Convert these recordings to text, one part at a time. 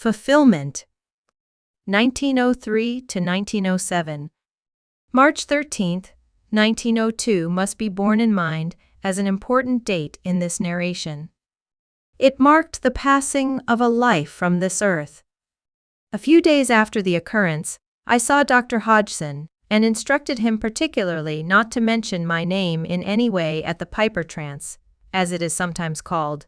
Fulfilment, 1903 to 1907. March 13, 1902 must be borne in mind as an important date in this narration. It marked the passing of a life from this earth. A few days after the occurrence, I saw Dr. Hodgson and instructed him particularly not to mention my name in any way at the Piper trance, as it is sometimes called.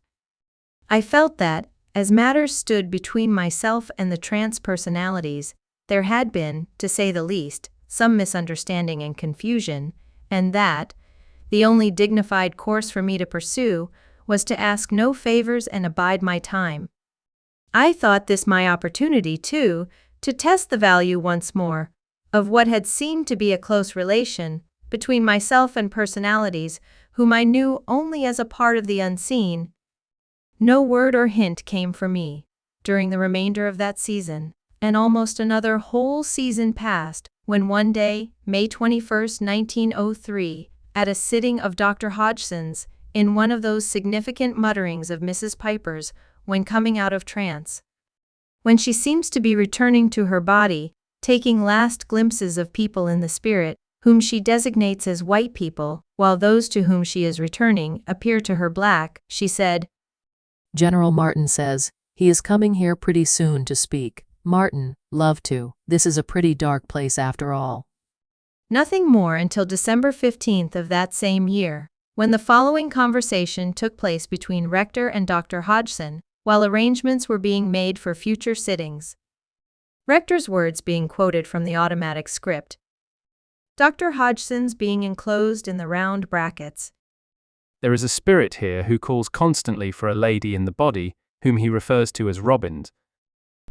I felt that, as matters stood between myself and the trance personalities, there had been, to say the least, some misunderstanding and confusion, and that the only dignified course for me to pursue was to ask no favors and abide my time. I thought this my opportunity, too, to test the value once more of what had seemed to be a close relation between myself and personalities whom I knew only as a part of the unseen. No word or hint came from me during the remainder of that season, and almost another whole season passed when one day, May 21, 1903, at a sitting of Dr. Hodgson's, in one of those significant mutterings of Mrs. Piper's when coming out of trance, when she seems to be returning to her body, taking last glimpses of people in the spirit, whom she designates as white people, while those to whom she is returning appear to her black, she said, "General Martin says he is coming here pretty soon to speak. Martin, love to. This is a pretty dark place after all." Nothing more until December 15th of that same year, when the following conversation took place between Rector and Dr. Hodgson, while arrangements were being made for future sittings. Rector's words being quoted from the automatic script. Dr. Hodgson's being enclosed in the round brackets. "There is a spirit here who calls constantly for a lady in the body, whom he refers to as Robbins."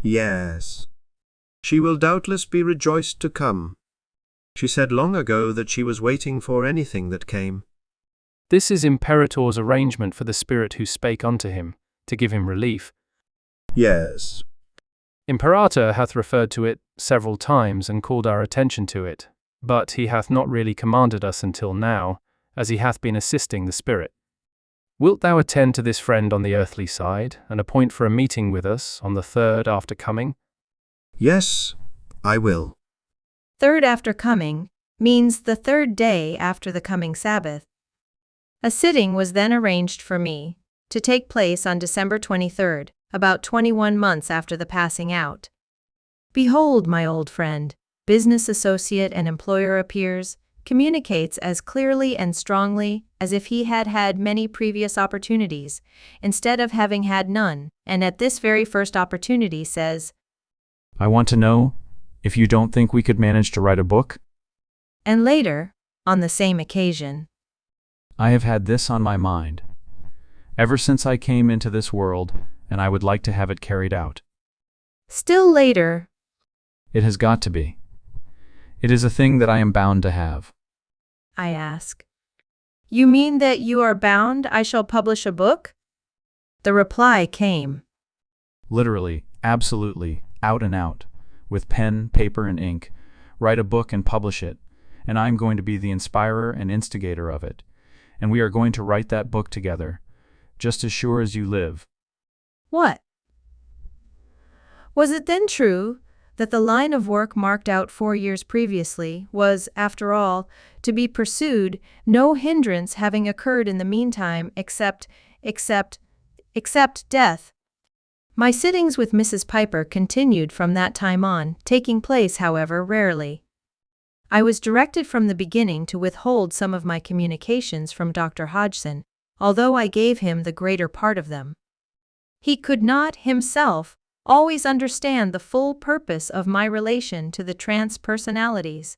"Yes. She will doubtless be rejoiced to come. She said long ago that she was waiting for anything that came." "This is Imperator's arrangement for the spirit who spake unto him, to give him relief." "Yes. "Imperator hath referred to it several times and called our attention to it, but he hath not really commanded us until now, as he hath been assisting the spirit. Wilt thou attend to this friend on the earthly side, and appoint for a meeting with us on the 3rd after coming?" "Yes, I will." Third after coming means the 3rd day after the coming Sabbath. A sitting was then arranged for me to take place on December 23rd, about 21 months after the passing out. Behold, my old friend, business associate and employer appears, communicates as clearly and strongly as if he had had many previous opportunities, instead of having had none, and at this very first opportunity says, "I want to know if you don't think we could manage to write a book?" And later, on the same occasion, "I have had this on my mind ever since I came into this world, and I would like to have it carried out." Still later, "It has got to be. It is a thing that I am bound to have." I ask, "You mean that you are bound I shall publish a book?" The reply came, "Literally, absolutely, out and out, with pen, paper, and ink, write a book and publish it, and I am going to be the inspirer and instigator of it, and we are going to write that book together, just as sure as you live." What? Was it then true that the line of work marked out 4 years previously was, after all, to be pursued, no hindrance having occurred in the meantime except death? My sittings with Mrs. Piper continued from that time on, taking place, however, rarely. I was directed from the beginning to withhold some of my communications from Dr. Hodgson, although I gave him the greater part of them. He could not, himself, always understand the full purpose of my relation to the trance personalities,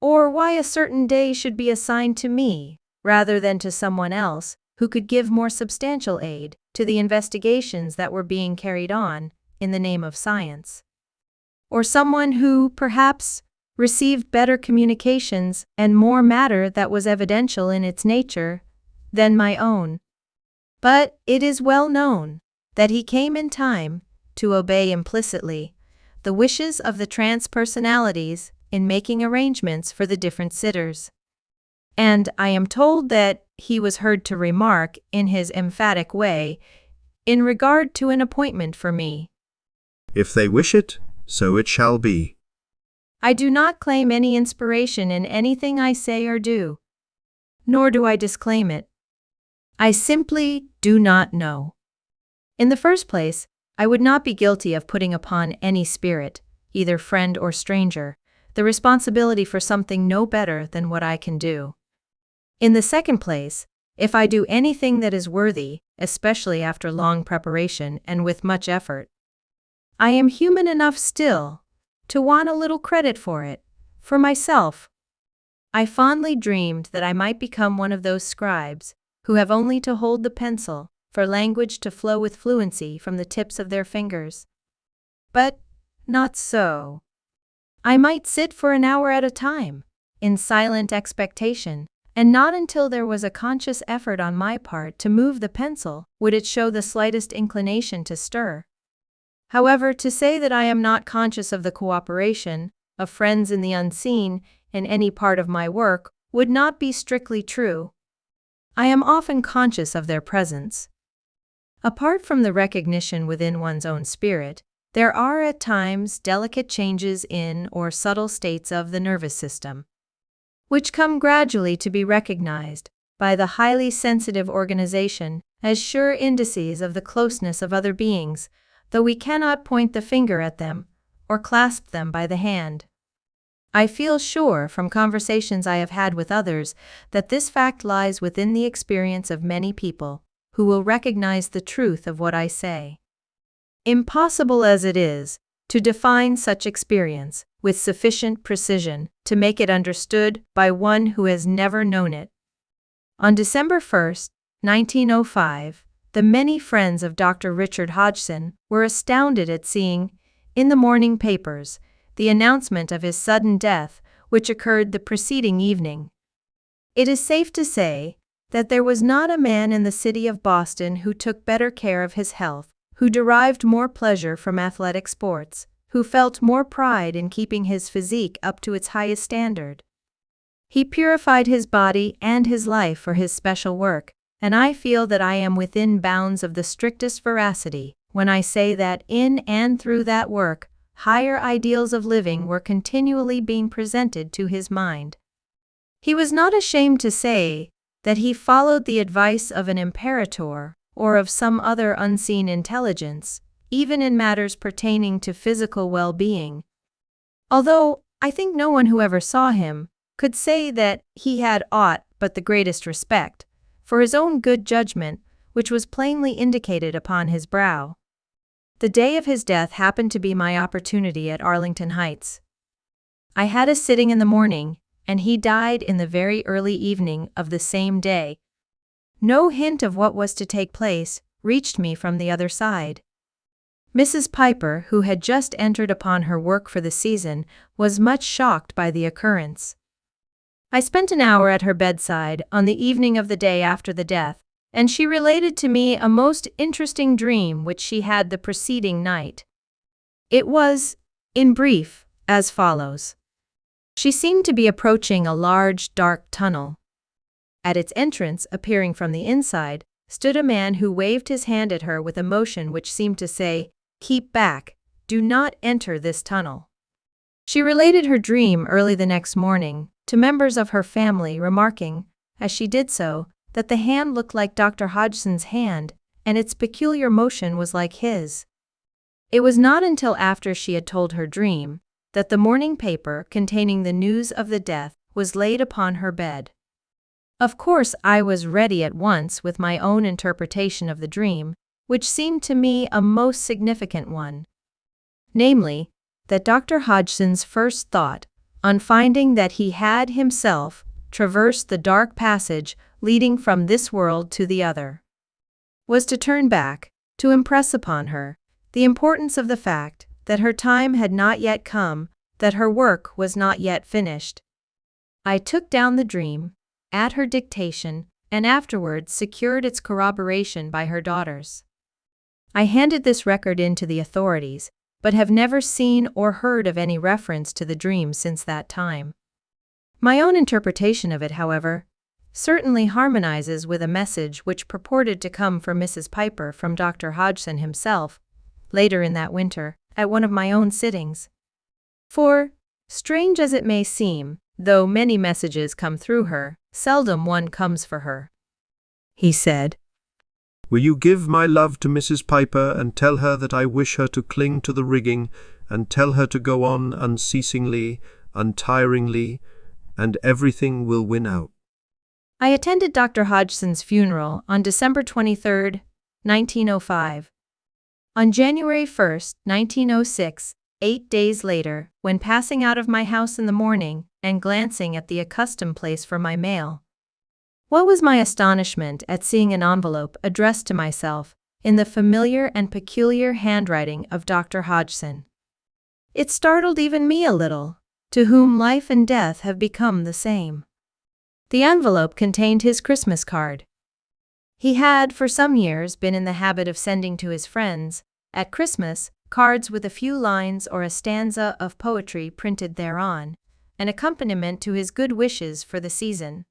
or why a certain day should be assigned to me, rather than to someone else who could give more substantial aid to the investigations that were being carried on in the name of science, or someone who, perhaps, received better communications and more matter that was evidential in its nature than my own. But it is well known that he came in time to obey implicitly the wishes of the trance personalities in making arrangements for the different sitters. And I am told that he was heard to remark in his emphatic way, in regard to an appointment for me, If they wish it, so it shall be. I do not claim any inspiration in anything I say or do. Nor do I disclaim it. I simply do not know. In the first place, I would not be guilty of putting upon any spirit, either friend or stranger, the responsibility for something no better than what I can do. In the second place, if I do anything that is worthy, especially after long preparation and with much effort, I am human enough still to want a little credit for it, for myself. I fondly dreamed that I might become one of those scribes who have only to hold the pencil for language to flow with fluency from the tips of their fingers. But not so. I might sit for an hour at a time, in silent expectation, and not until there was a conscious effort on my part to move the pencil would it show the slightest inclination to stir. However, to say that I am not conscious of the cooperation of friends in the unseen in any part of my work would not be strictly true. I am often conscious of their presence. Apart from the recognition within one's own spirit, there are at times delicate changes in or subtle states of the nervous system, which come gradually to be recognized by the highly sensitive organization as sure indices of the closeness of other beings, though we cannot point the finger at them or clasp them by the hand. I feel sure from conversations I have had with others that this fact lies within the experience of many people who will recognize the truth of what I say. Impossible as it is to define such experience with sufficient precision to make it understood by one who has never known it. On December 1, 1905, the many friends of Dr. Richard Hodgson were astounded at seeing, in the morning papers, the announcement of his sudden death, which occurred the preceding evening. It is safe to say that there was not a man in the city of Boston who took better care of his health, who derived more pleasure from athletic sports, who felt more pride in keeping his physique up to its highest standard. He purified his body and his life for his special work, and I feel that I am within bounds of the strictest veracity when I say that in and through that work, higher ideals of living were continually being presented to his mind. He was not ashamed to say that he followed the advice of an imperator or of some other unseen intelligence, even in matters pertaining to physical well-being. Although I think no one who ever saw him could say that he had aught but the greatest respect for his own good judgment, which was plainly indicated upon his brow. The day of his death happened to be my opportunity at Arlington Heights. I had a sitting in the morning, and he died in the very early evening of the same day. No hint of what was to take place reached me from the other side. Mrs. Piper, who had just entered upon her work for the season, was much shocked by the occurrence. I spent an hour at her bedside on the evening of the day after the death, and she related to me a most interesting dream which she had the preceding night. It was, in brief, as follows. She seemed to be approaching a large, dark tunnel. At its entrance, appearing from the inside, stood a man who waved his hand at her with a motion which seemed to say, "Keep back, do not enter this tunnel." She related her dream early the next morning to members of her family, remarking, as she did so, that the hand looked like Dr. Hodgson's hand, and its peculiar motion was like his. It was not until after she had told her dream that the morning paper containing the news of the death was laid upon her bed. Of course, I was ready at once with my own interpretation of the dream, which seemed to me a most significant one. Namely, that Dr. Hodgson's first thought, on finding that he had himself traversed the dark passage leading from this world to the other, was to turn back, to impress upon her the importance of the fact that her time had not yet come, that her work was not yet finished. I took down the dream, at her dictation, and afterwards secured its corroboration by her daughters. I handed this record in to the authorities, but have never seen or heard of any reference to the dream since that time. My own interpretation of it, however, certainly harmonizes with a message which purported to come for Mrs. Piper from Dr. Hodgson himself, later in that winter, at one of my own sittings. For, strange as it may seem, though many messages come through her, seldom one comes for her. He said, "Will you give my love to Mrs. Piper and tell her that I wish her to cling to the rigging and tell her to go on unceasingly, untiringly, and everything will win out." I attended Dr. Hodgson's funeral on December 23, 1905. On January 1, 1906, 8 days later, when passing out of my house in the morning and glancing at the accustomed place for my mail, what was my astonishment at seeing an envelope addressed to myself in the familiar and peculiar handwriting of Dr. Hodgson. It startled even me a little, to whom life and death have become the same. The envelope contained his Christmas card. He had, for some years, been in the habit of sending to his friends, at Christmas, cards with a few lines or a stanza of poetry printed thereon, an accompaniment to his good wishes for the season.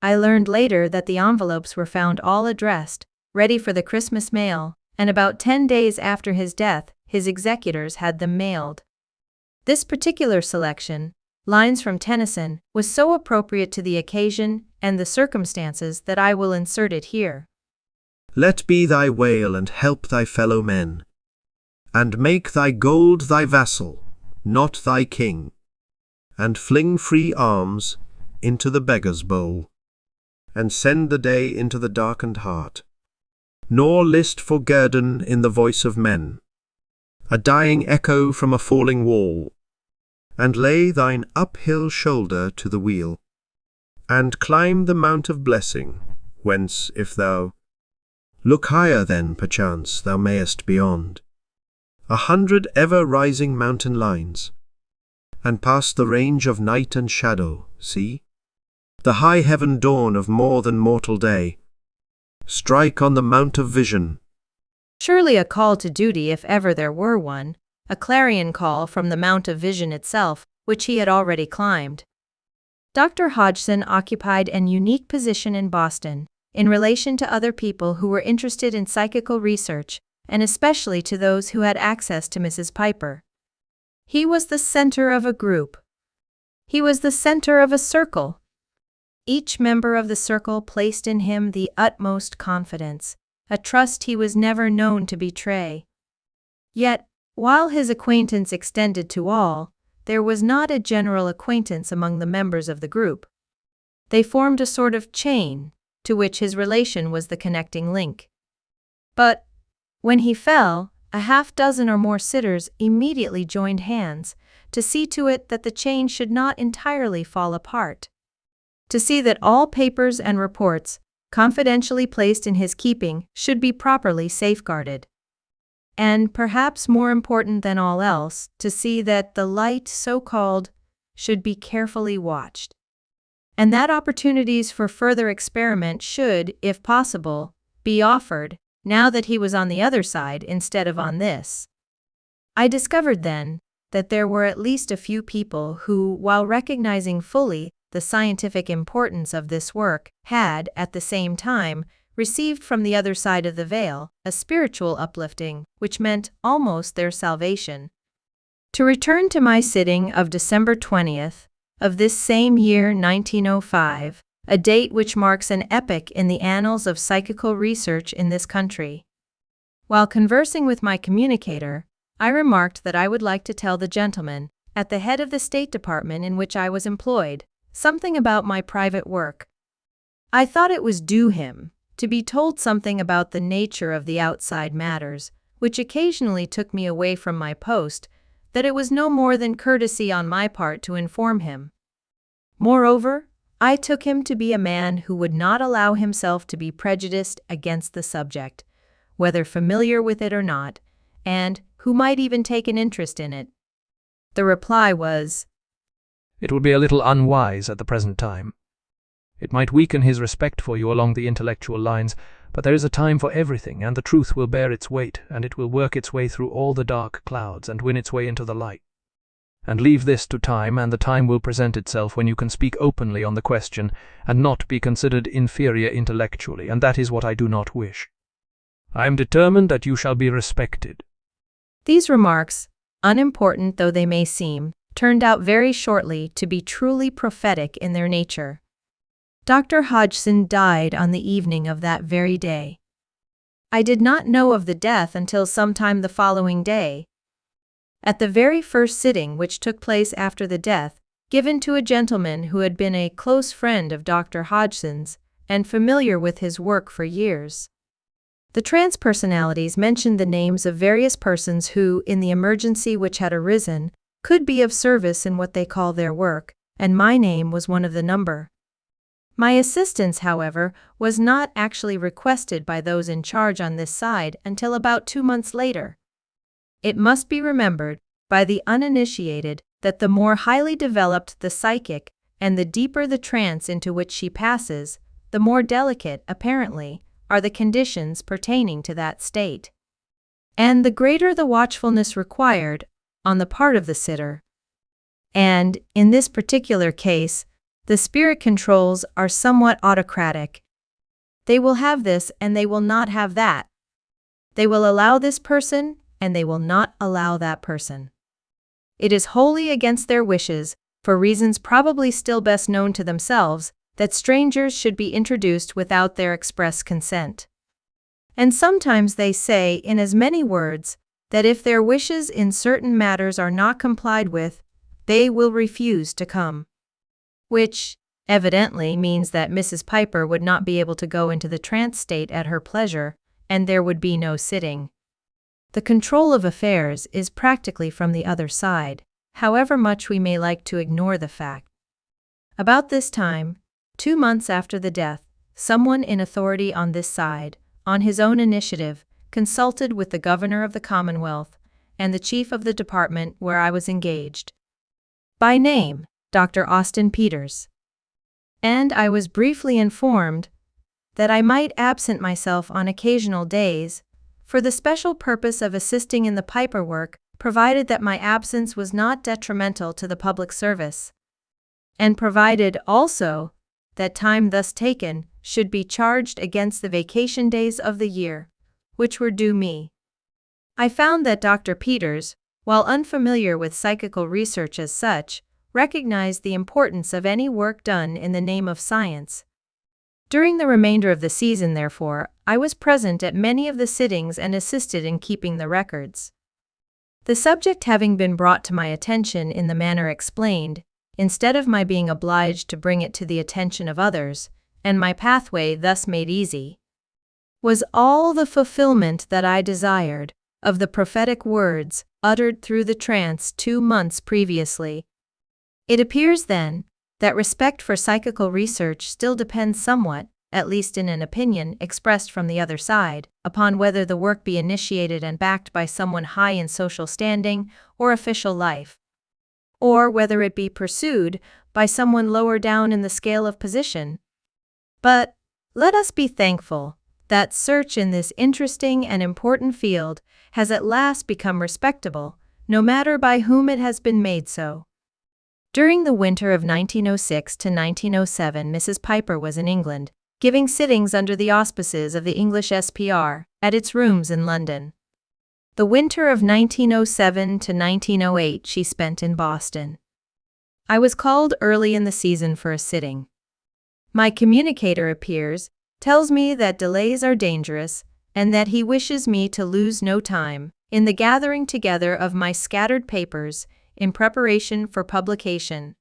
I learned later that the envelopes were found all addressed, ready for the Christmas mail, and about 10 days after his death, his executors had them mailed. This particular selection, lines from Tennyson, was so appropriate to the occasion and the circumstances that I will insert it here. "Let be thy wail and help thy fellow men, and make thy gold thy vassal, not thy king, and fling free alms into the beggar's bowl, and send the day into the darkened heart, nor list for guerdon in the voice of men, a dying echo from a falling wall, and lay thine uphill shoulder to the wheel, and climb the mount of blessing, whence, if thou look higher then, perchance, thou mayest beyond 100 ever-rising mountain lines, and past the range of night and shadow, see the high heaven dawn of more than mortal day, strike on the mount of vision." Surely a call to duty if ever there were one, a clarion call from the Mount of Vision itself, which he had already climbed. Dr. Hodgson occupied an unique position in Boston, in relation to other people who were interested in psychical research, and especially to those who had access to Mrs. Piper. He was the center of a group. He was the center of a circle. Each member of the circle placed in him the utmost confidence, a trust he was never known to betray. Yet, while his acquaintance extended to all, there was not a general acquaintance among the members of the group. They formed a sort of chain, to which his relation was the connecting link. But, when he fell, a half-dozen or more sitters immediately joined hands to see to it that the chain should not entirely fall apart, to see that all papers and reports, confidentially placed in his keeping, should be properly safeguarded. And, perhaps more important than all else, to see that the light, so-called, should be carefully watched, and that opportunities for further experiment should, if possible, be offered, now that he was on the other side instead of on this. I discovered then that there were at least a few people who, while recognizing fully the scientific importance of this work, had, at the same time, received from the other side of the veil a spiritual uplifting, which meant almost their salvation. To return to my sitting of December 20th, of this same year 1905, a date which marks an epoch in the annals of psychical research in this country. While conversing with my communicator, I remarked that I would like to tell the gentleman, at the head of the State Department in which I was employed, something about my private work. I thought it was due him to be told something about the nature of the outside matters, which occasionally took me away from my post, that it was no more than courtesy on my part to inform him. Moreover, I took him to be a man who would not allow himself to be prejudiced against the subject, whether familiar with it or not, and who might even take an interest in it. The reply was, "It would be a little unwise at the present time. It might weaken his respect for you along the intellectual lines, but there is a time for everything, and the truth will bear its weight, and it will work its way through all the dark clouds and win its way into the light. And leave this to time, and the time will present itself when you can speak openly on the question and not be considered inferior intellectually, and that is what I do not wish. I am determined that you shall be respected. These remarks, unimportant though they may seem, turned out very shortly to be truly prophetic in their nature. Dr. Hodgson died on the evening of that very day. I did not know of the death until sometime the following day. At the very first sitting which took place after the death, given to a gentleman who had been a close friend of Dr. Hodgson's and familiar with his work for years. The transpersonalities mentioned the names of various persons who, in the emergency which had arisen, could be of service in what they call their work, and my name was one of the number. My assistance, however, was not actually requested by those in charge on this side until about 2 months later. It must be remembered, by the uninitiated, that the more highly developed the psychic, and the deeper the trance into which she passes, the more delicate, apparently, are the conditions pertaining to that state. And the greater the watchfulness required, on the part of the sitter. And, in this particular case, the spirit controls are somewhat autocratic. They will have this and they will not have that. They will allow this person and they will not allow that person. It is wholly against their wishes, for reasons probably still best known to themselves, that strangers should be introduced without their express consent. And sometimes they say in as many words, that if their wishes in certain matters are not complied with, they will refuse to come. Which, evidently, means that Mrs. Piper would not be able to go into the trance state at her pleasure, and there would be no sitting. The control of affairs is practically from the other side, however much we may like to ignore the fact. About this time, 2 months after the death, someone in authority on this side, on his own initiative, consulted with the governor of the Commonwealth and the chief of the department where I was engaged. By name, Dr. Austin Peters. And I was briefly informed that I might absent myself on occasional days for the special purpose of assisting in the Piper work, provided that my absence was not detrimental to the public service, and provided also that time thus taken should be charged against the vacation days of the year, which were due me. I found that Dr. Peters, while unfamiliar with psychical research as such, recognized the importance of any work done in the name of science. During the remainder of the season, therefore, I was present at many of the sittings and assisted in keeping the records. The subject having been brought to my attention in the manner explained, instead of my being obliged to bring it to the attention of others, and my pathway thus made easy, was all the fulfillment that I desired of the prophetic words uttered through the trance 2 months previously. It appears, then, that respect for psychical research still depends somewhat, at least in an opinion expressed from the other side, upon whether the work be initiated and backed by someone high in social standing or official life, or whether it be pursued by someone lower down in the scale of position. But let us be thankful that search in this interesting and important field has at last become respectable, no matter by whom it has been made so. During the winter of 1906 to 1907, Mrs. Piper was in England, giving sittings under the auspices of the English SPR at its rooms in London. The winter of 1907 to 1908 she spent in Boston. I was called early in the season for a sitting. My communicator appears, tells me that delays are dangerous, and that he wishes me to lose no time in the gathering together of my scattered papers in preparation for publication.